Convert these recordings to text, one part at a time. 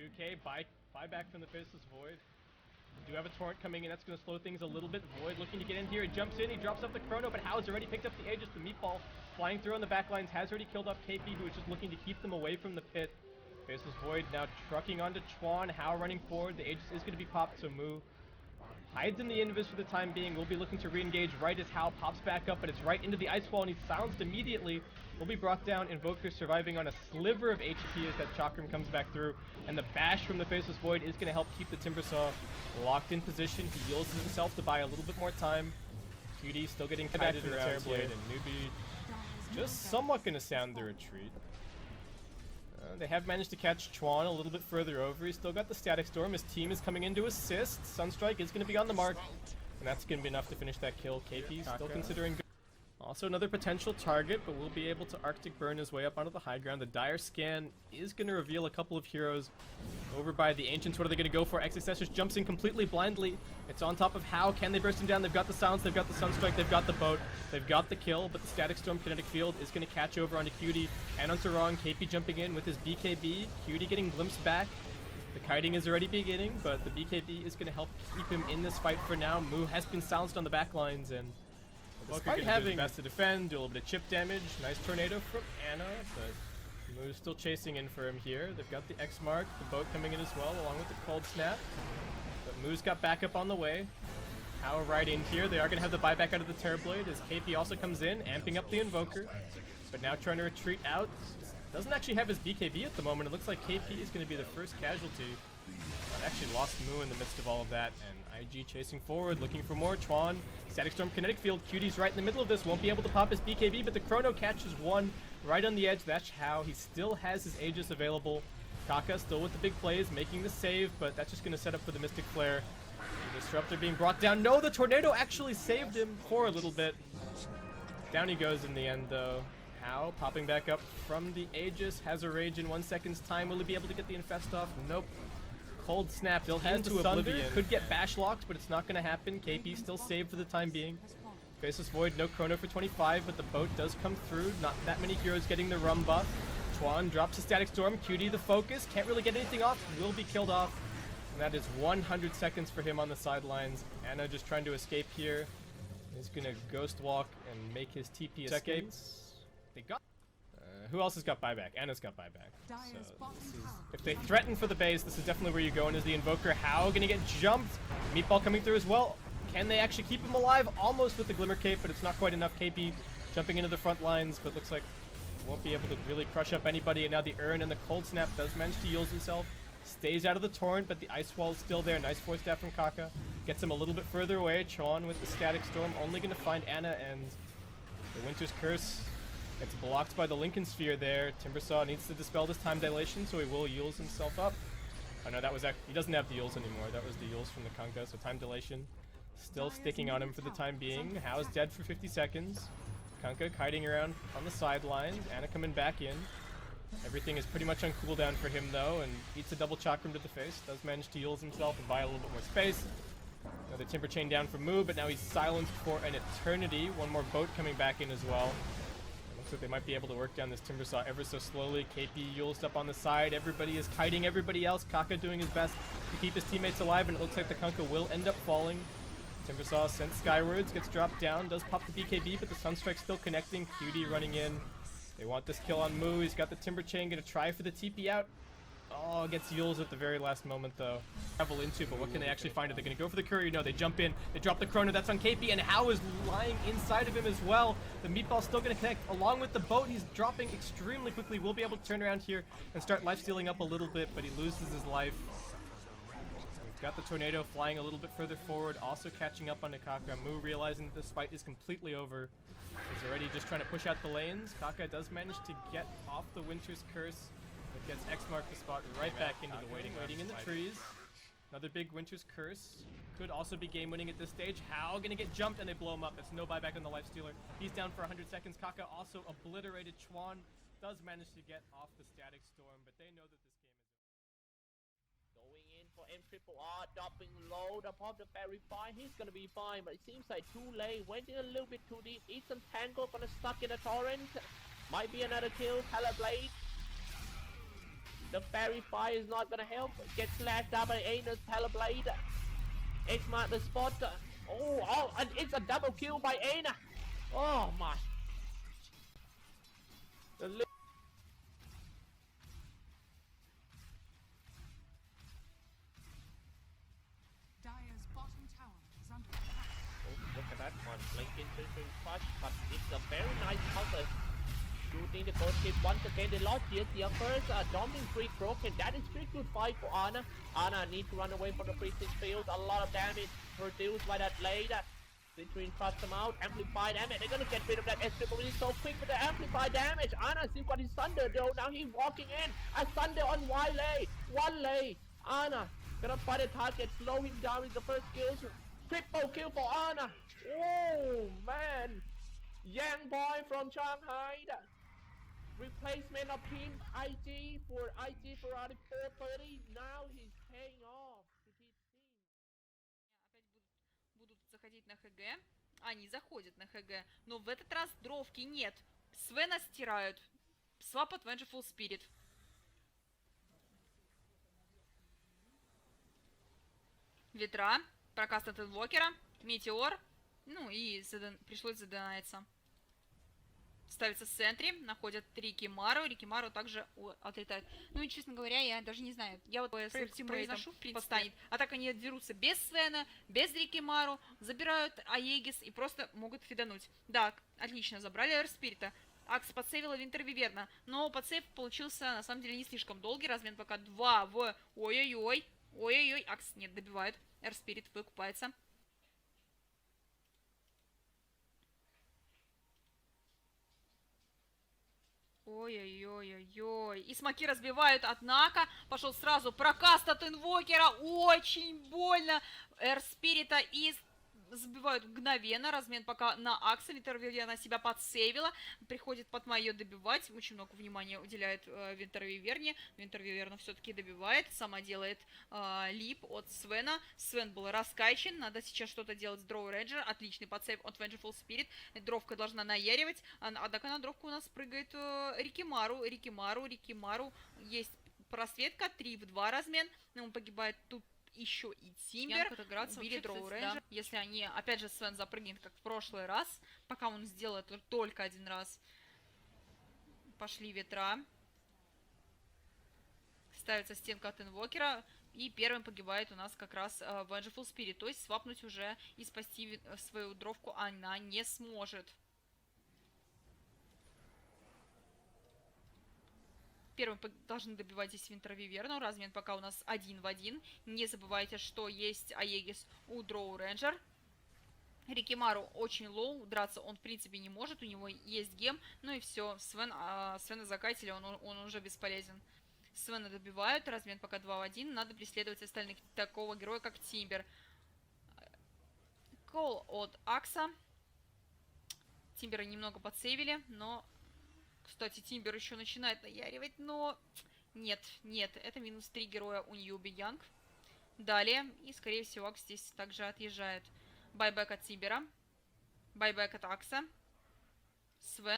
2K, buyback from the Faceless Void. We do have a torrent coming in, that's going to slow things a little bit. Void looking to get in here, he jumps in, he drops off the Chrono, but How's already picked up the Aegis. The Meatball flying through on the backlines has already killed off KP, who is just looking to keep them away from the pit. Faceless Void now trucking onto Chuan, How running forward, the Aegis is going to be popped, so Moo hides in the invis for the time being. We'll be looking to re-engage right as How pops back up, but it's right into the ice wall and he's silenced immediately. Will be brought down, Invoker surviving on a sliver of HP as that Chakram comes back through, and the bash from the Faceless Void is going to help keep the Timbersaw locked in position. He yields himself to buy a little bit more time. QD still getting kited around here, and NEWBEE just somewhat going to sound the retreat. They have managed to catch Chuan a little bit further over. He's still got the Static Storm. His team is coming in to assist. Sunstrike is going to be on the mark, and that's going to be enough to finish that kill. KP still considering. Also another potential target, but we'll be able to Arctic burn his way up onto the high ground. The Dire Scan is going to reveal a couple of heroes over by the Ancients. What are they going to go for? XSS just jumps in completely blindly. It's on top of How. Can they burst him down? They've got the Silence, they've got the Sunstrike, they've got the Boat, they've got the kill, but the Static Storm Kinetic Field is going to catch over onto QD and onto Wrong. KP jumping in with his BKB. QD getting glimpsed back. The kiting is already beginning, but the BKB is going to help keep him in this fight for now. Moo has been silenced on the back lines, and despite having best to defend, do a little bit of chip damage. Nice tornado from Anna, but Moo's still chasing in for him here. They've got the X mark, the Boat coming in as well, along with the Cold Snap. But Moo's got backup on the way. How right in here. They are going to have the buyback out of the Terrorblade as KP also comes in, amping up the Invoker. But now trying to retreat out. Doesn't actually have his BKB at the moment. It looks like KP is going to be the first casualty. Actually lost Moo in the midst of all of that, and IG chasing forward, looking for more. Chuan, Static Storm Kinetic Field. QD's right in the middle of this, won't be able to pop his BKB, but the Chrono catches one right on the edge. That's How. He still has his Aegis available. Kaka still with the big plays, making the save, but that's just going to set up for the Mystic Flare. The Disruptor being brought down. No, the Tornado actually saved him for a little bit. Down he goes in the end, though. How popping back up from the Aegis, has a Rage in 1 second's time. Will he be able to get the Infest off? Nope. Cold Snap still has to Thunder, could get bash locked, but it's not going to happen. KP still saved for the time being. Faceless Void, no Chrono for 25, but the Boat does come through. Not that many heroes getting the Rum buff. Chuan drops a Static Storm. QD the focus, can't really get anything off, will be killed off. And that is 100 seconds for him on the sidelines. Anna just trying to escape here. He's going to Ghost Walk and make his TP escape. They got... who else has got buyback? Anna's got buyback. So if they threaten for the base, this is definitely where you go in as the Invoker. How gonna get jumped? Meatball coming through as well. Can they actually keep him alive? Almost with the Glimmer Cape, but it's not quite enough. KP jumping into the front lines, but looks like won't be able to really crush up anybody. And now the Urn and the Cold Snap does manage to yield himself. Stays out of the Torrent, but the Ice Wall is still there. Nice Force Staff from Kaka. Gets him a little bit further away. Chuan with the Static Storm, only gonna find Anna, and the Winter's Curse. It's blocked by the Lincoln Sphere there. Timbersaw needs to dispel this time dilation, so he will Yules himself up. Oh no, that was actually... he doesn't have the Yules anymore. That was the Yules from the Kunkka, so time dilation still sticking on him for the time being. How's dead for 50 seconds. Kunkka kiting around on the sidelines. Anna coming back in. Everything is pretty much on cooldown for him though, and eats a double Chakram to the face. Does manage to Yules himself and buy a little bit more space. Another Timber Chain down for Moo, but now he's silenced for an eternity. One more Boat coming back in as well. So they might be able to work down this Timbersaw ever so slowly. KP Yules up on the side. Everybody is kiting everybody else. Kaka doing his best to keep his teammates alive, and it looks like the Kunkka will end up falling. Timbersaw sent skywards, gets dropped down, does pop the BKB, but the Sunstrike still connecting. QD running in. They want this kill on Moo. He's got the Timber Chain, gonna try for the TP out. Oh, gets Yules at the very last moment though. Travel into, but what can they actually find? Are they gonna go for the Courier? No, they jump in, they drop the Chrono, that's on KP, and How is lying inside of him as well. The Meatball's still gonna connect along with the Boat. He's dropping extremely quickly. We'll be able to turn around here and start lifestealing up a little bit, but he loses his life. We've got the Tornado flying a little bit further forward, also catching up on Kaka. Moo realizing that this fight is completely over. He's already just trying to push out the lanes. Kaka does manage to get off the Winter's Curse. It gets X mark the spot right back into the waiting in the trees. Another big Winter's Curse. Could also be game winning at this stage. How gonna get jumped and they blow him up. It's no buyback on the Lifestealer. He's down for 100 seconds. Kaka also obliterated. Chuan does manage to get off the Static Storm, but they know that this game is going in for MRR, dropping low above the Verify. He's gonna be fine, but it seems like too late. Went in a little bit too deep. Ethan Tango gonna stuck in a Torrent. Might be another kill. Blade. The Fairy Fire is not gonna help. Gets slashed out by Ana's Teleblade. X-Mark the spot. Oh, and it's a double kill by Ana. Oh my. The Dire's bottom tower is under attack. look at that one. Blinking to crush, but it's a very nice counter. Shooting the ghost ship once again. They lost here first. Dominating streak broken. That is pretty good fight for Ana. Ana needs to run away from the freezing field. A lot of damage produced by that blade. Citrine trusts them out. Amplify damage. They're gonna get rid of that S3 so quick with the amplify damage. Ana still got his thunder though. Now he's walking in. A thunder on Y lane. One lane. Ana gonna find a target. Slow him down with the first kill. Triple kill for Ana. Oh man. Young boy from Shanghai. Replacement of team IG for Ferrari 430. Now he's paying off to his team. Опять будут заходить на ХГ. Они заходят на ХГ. Но в этот раз дровки нет. Свена стирают. Свап от Vengeful Spirit. Ветра. Прокаст от инвокера. Метеор. Ну и пришлось задонаться. Ставится в центре, находят Рикимару. Рикимару также отлетает. Ну и, честно говоря, я даже не знаю. Я вот произношу, в принципе, постанет. А так они дерутся без Свена, без Рикимару, забирают Аегис и просто могут фидануть. Да, отлично, забрали Эрспирита. Акс подсейвила Винтер Виверна, но подсейв получился, на самом деле, не слишком долгий. Размен пока 2 в... Ой-ой-ой. Ой-ой-ой. Акс нет, добивает. Эрспирит выкупается. Ой-ой-ой-ой-ой. И смоки разбивают, однако пошел сразу прокаст от инвокера. Очень больно. Эрспирита и забивают мгновенно. Размен пока на Акса. Винтервиверна себя подсейвила. Приходит Патма ее добивать. Очень много внимания уделяет Винтервиверне. Винтервиверна все-таки добивает. Сама делает лип от Свена. Свен был раскачан. Надо сейчас что-то делать с Дроу Рейнджер. Отличный подсейв от Vengeful Spirit. Дровка должна наяривать. Однако на дровку у нас прыгает Рикимару. Рикимару. Есть просветка. 3 в 2 размен. Он погибает тут. Еще и Тимбер, убили Дроу Рейнджер. Да. Если они, опять же, Свен запрыгнет, как в прошлый раз, пока он сделал это только один раз. Пошли ветра. Ставится стенка от инвокера. И первым погибает у нас как раз Vengeful Spirit. То есть свапнуть уже и спасти свою дровку она не сможет. Первым должны добивать здесь Винтервиверну. Размен пока у нас 1 в 1. Не забывайте, что есть Аегис у Дроу Рейнджер. Рикимару очень лоу. Драться он в принципе не может. У него есть гем. Ну и все. Свена закатили. Он уже бесполезен. Свена добивают. Размен пока 2 в 1. Надо преследовать остальных такого героя, как Тимбер. Кол от Акса. Тимбера немного подсейвили, но... Кстати, Тимбер еще начинает наяривать, но нет, это минус 3 героя у NEWBEE.Y. Далее, и скорее всего, Акс здесь также отъезжает. Байбэк от Тимбера, байбэк от Акса, Свен.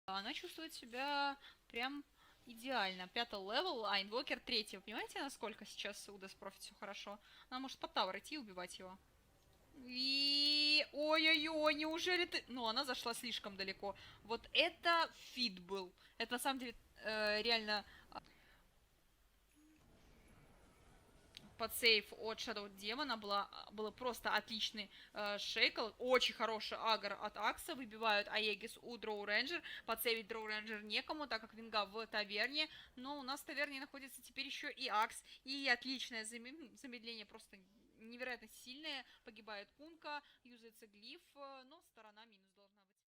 Она чувствует себя прям идеально. 5-й левел, а инвокер 3-й. Вы понимаете, насколько сейчас у Деспрофит все хорошо? Она может под тавер идти и убивать его. И... Ой-ой-ой, неужели ты... Ну, она зашла слишком далеко. Вот это фит был. Это на самом деле реально... Подсейв от Shadow Демона было просто отличный шейкл. Очень хороший агр от Акса. Выбивают Аегис у Дроу Рейнджер. Подсейвить Дроу Рейнджер некому, так как Винга в таверне. Но у нас в таверне находится теперь еще и Акс. И отличное замедление, просто невероятно сильное. Погибает Кунка, юзается глиф, но сторона минус должна быть.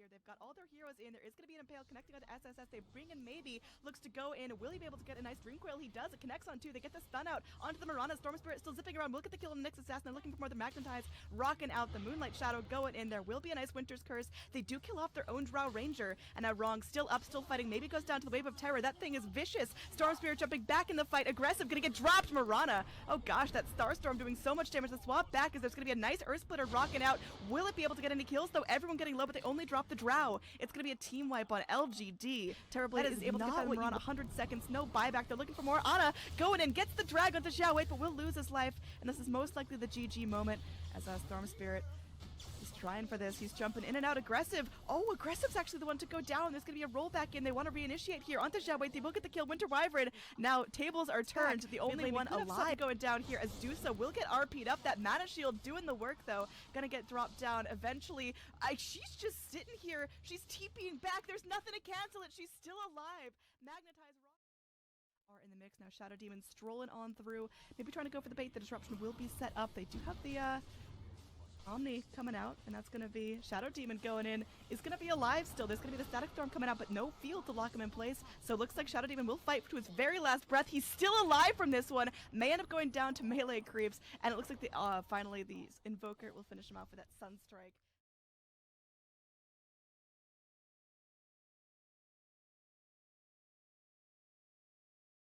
here. They've got all their heroes in. There is going to be an Impale connecting on the SSS. They bring in maybe, looks to go in. Will he be able to get a nice Dream Coil? He does. It connects on two. They get the stun out onto the Mirana. Storm Spirit still zipping around. We'll get the kill on the next assassin. They're looking for more of the Magnetize. Rocking out the Moonlight Shadow going in. There will be a nice Winter's Curse. They do kill off their own Drow Ranger. And now Wrong still up, still fighting. Maybe goes down to the Wave of Terror. That thing is vicious. Storm Spirit jumping back in the fight. Aggressive. Gonna get dropped. Mirana. Oh gosh, that Starstorm doing so much damage. The swap back is there's gonna be a nice Earth Splitter rocking out. Will it be able to get any kills though? Everyone getting low, but they only drop the Drow. It's gonna be a team wipe on LGD. Terrorblade is able to get that in Mirana. 100 seconds. No buyback. They're looking for more. Ana going in, gets the drag onto Xiao Wei, but will lose his life. And this is most likely the GG moment as Storm Spirit is trying for this. He's jumping in and out. Aggressive. Oh, Aggressive's actually the one to go down. There's going to be a rollback in. They want to reinitiate here onto Xiao Wei. They will get the kill. Winter Wyvern. Now, tables are turned. The only one alive going down here as Dusa will get RP'd up. That Mana Shield doing the work, though. Gonna get dropped down eventually. She's just sitting here. She's TPing back. There's nothing to cancel it. She's still alive. Magnetize are in the mix now. Shadow Demon strolling on through. Maybe trying to go for the bait. The disruption will be set up. They do have the Omni coming out, and that's going to be Shadow Demon going in. Is going to be alive still. There's going to be the Static Storm coming out, but no field to lock him in place. So it looks like Shadow Demon will fight to his very last breath. He's still alive from this one. May end up going down to melee creeps, and it looks like the finally the Invoker will finish him off with that Sunstrike.